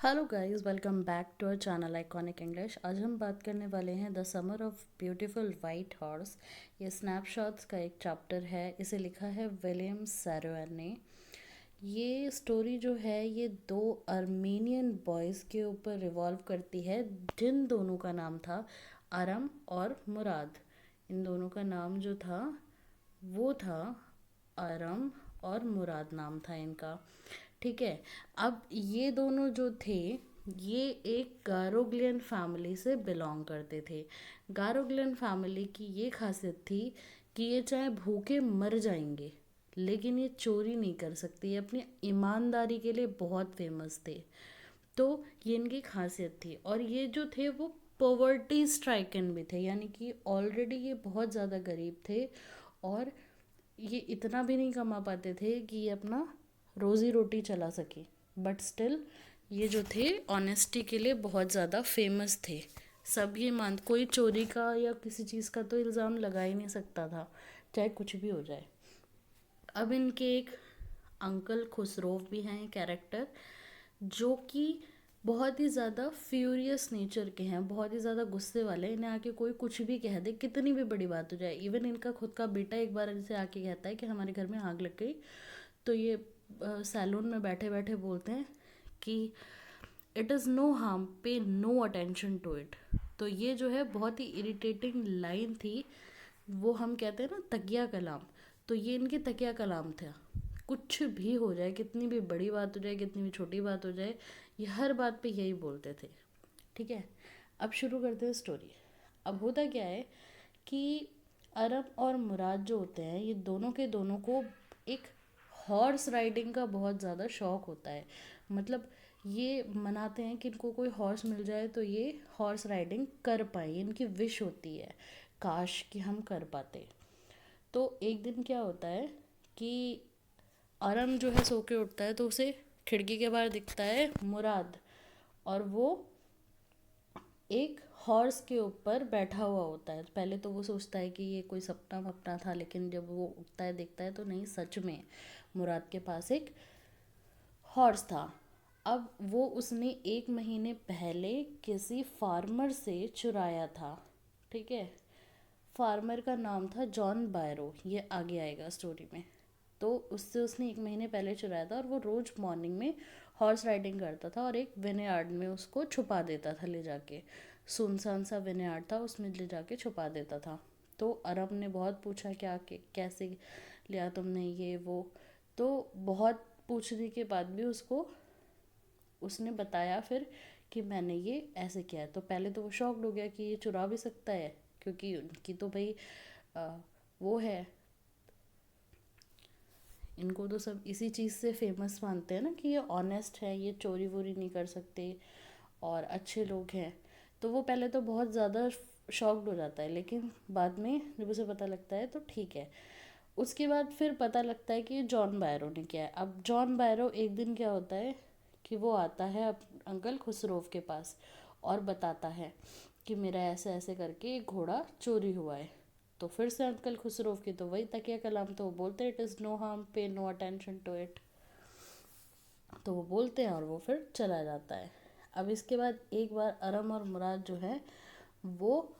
Hello guys, welcome back to our channel iconic English. आज हम बात करने वाले हैं the summer of beautiful white horse. ये स्नैपशॉट्स का एक चैप्टर है। इसे लिखा है विलियम सैरोवर ने। ये स्टोरी जो है ये दो अर्मेनियन बॉयज़ के ऊपर रिवॉल्व करती है, जिन दोनों का नाम था आरम और मुराद। इन दोनों का नाम जो था वो था आरम और मुराद नाम था इनका। ठीक है। अब ये दोनों जो थे ये एक गारोग्लियन फैमिली से बिलोंग करते थे। गारोग्लियन फैमिली की ये खासियत थी कि ये चाहे भूखे मर जाएंगे लेकिन ये चोरी नहीं कर सकते। ये अपनी ईमानदारी के लिए बहुत फेमस थे। तो ये इनकी खासियत थी। और ये जो थे वो पॉवर्टी स्ट्राइकन भी थे, यानी कि ऑलरेडी ये बहुत ज़्यादा गरीब थे और ये इतना भी नहीं कमा पाते थे कि ये अपना रोज़ी रोटी चला सके। बट स्टिल ये जो थे ऑनेस्टी के लिए बहुत ज़्यादा फेमस थे। सब ये मान, कोई चोरी का या किसी चीज़ का तो इल्ज़ाम लगा ही नहीं सकता था, चाहे कुछ भी हो जाए। अब इनके एक अंकल खुसरोव भी हैं कैरेक्टर, जो कि बहुत ही ज़्यादा फ्यूरियस नेचर के हैं, बहुत ही ज़्यादा गुस्से वाले हैं। इन्हें आके कोई कुछ भी कह दे, कितनी भी बड़ी बात हो जाए। इवन इनका खुद का बेटा एक बार इनसे आके कहता है कि हमारे घर में आग लग गई, तो ये सैलून में बैठे बैठे बोलते हैं कि इट इज़ नो हार्म, पे नो अटेंशन टू इट। तो ये जो है बहुत ही इरिटेटिंग लाइन थी। वो हम कहते हैं ना तकिया कलाम, तो ये इनके तकिया कलाम था। कुछ भी हो जाए, कितनी भी बड़ी बात हो जाए, कितनी भी छोटी बात हो जाए, ये हर बात पे यही बोलते थे। ठीक है। अब शुरू करते हैं स्टोरी। अब होता क्या है कि अरब और मुराद जो होते हैं ये दोनों के दोनों को एक हॉर्स राइडिंग का बहुत ज़्यादा शौक होता है। मतलब ये मनाते हैं कि इनको कोई हॉर्स मिल जाए तो ये हॉर्स राइडिंग कर पाए, इनकी विश होती है काश कि हम कर पाते। तो एक दिन क्या होता है कि आरम जो है सो के उठता है तो उसे खिड़की के बाहर दिखता है मुराद, और वो एक हॉर्स के ऊपर बैठा हुआ होता है। पहले तो वो सोचता है कि ये कोई सपना वपना था, लेकिन जब वो उठता है देखता है तो नहीं, सच में मुराद के पास एक हॉर्स था। अब वो उसने 1 महीने पहले किसी फार्मर से चुराया था। ठीक है। फार्मर का नाम था जॉन बायरो, ये आगे आएगा स्टोरी में। तो उससे उसने 1 महीने पहले चुराया था और वो रोज़ मॉर्निंग में हॉर्स राइडिंग करता था और एक विनेयार्ड में उसको छुपा देता था ले जाके। सुनसान सा विनेयार्ड था, उसमें ले जाके छुपा देता था। तो अरब ने बहुत पूछा क्या कैसे लिया तुमने ये वो। तो बहुत पूछने के बाद भी उसने बताया फिर कि मैंने ये ऐसे किया है। तो पहले तो वो शॉक्ड हो गया कि ये चुरा भी सकता है, क्योंकि उनकी तो भाई अ, वो है, इनको तो सब इसी चीज़ से फेमस मानते हैं ना कि ये ऑनेस्ट है, ये चोरी वोरी नहीं कर सकते और अच्छे लोग हैं। तो वो पहले तो बहुत ज़्यादा शॉक्ड हो जाता है, लेकिन बाद में जब उसे पता लगता है तो ठीक है। उसके बाद फिर पता लगता है कि ये जॉन बायरो ने किया है। अब जॉन बायरो एक दिन क्या होता है कि वो आता है अंकल खुसरोव के पास और बताता है कि मेरा ऐसे ऐसे करके एक घोड़ा चोरी हुआ है। तो फिर से अंकल खुसरोव की तो वही तकिया कलाम, तो वो बोलते हैं इट इज़ नो हार्म, पे नो अटेंशन टू इट। तो वो बोलते हैं और वो फिर चला जाता है। अब इसके बाद एक बार अरम और मुराद जो है वो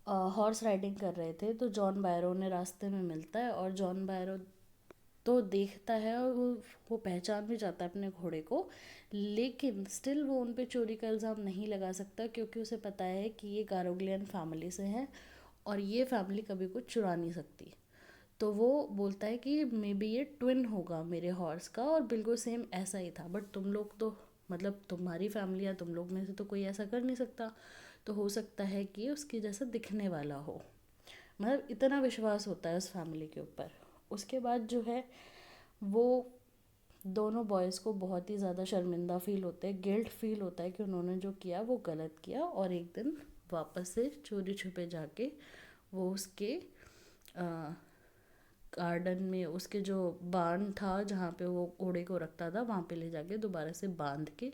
हॉर्स राइडिंग कर रहे थे, तो जॉन बायरो ने रास्ते में मिलता है और जॉन बायरो तो देखता है और वो पहचान भी जाता है अपने घोड़े को। लेकिन स्टिल वो उन पे चोरी का इल्ज़ाम नहीं लगा सकता, क्योंकि उसे पता है कि ये गारोग्लियन फैमिली से हैं और ये फैमिली कभी कुछ चुरा नहीं सकती। तो वो बोलता है कि मे बी ये ट्विन होगा मेरे हॉर्स का और बिल्कुल सेम ऐसा ही था, बट तुम लोग तो मतलब तुम्हारी फैमिली या तुम लोग में से तो कोई ऐसा कर नहीं सकता, तो हो सकता है कि उसके जैसा दिखने वाला हो। मतलब इतना विश्वास होता है उस फैमिली के ऊपर। उसके बाद जो है वो दोनों बॉयज़ को बहुत ही ज़्यादा शर्मिंदा फील होते हैं, गिल्ट फील होता है कि उन्होंने जो किया वो गलत किया। और एक दिन वापस से चोरी छुपे जाके वो उसके गार्डन में, उसके जो बांध था जहाँ पे वो घोड़े को रखता था वहाँ पे ले जाके दोबारा से बांध के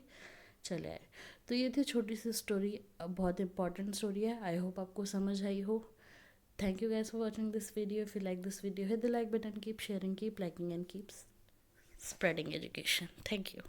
चले आए। तो ये थी छोटी सी स्टोरी, बहुत इंपॉर्टेंट स्टोरी है। आई होप आपको समझ आई हो। Thank you guys for watching this video. If you like this video, hit the like button, keep sharing, keep liking, and keep spreading education. Thank you.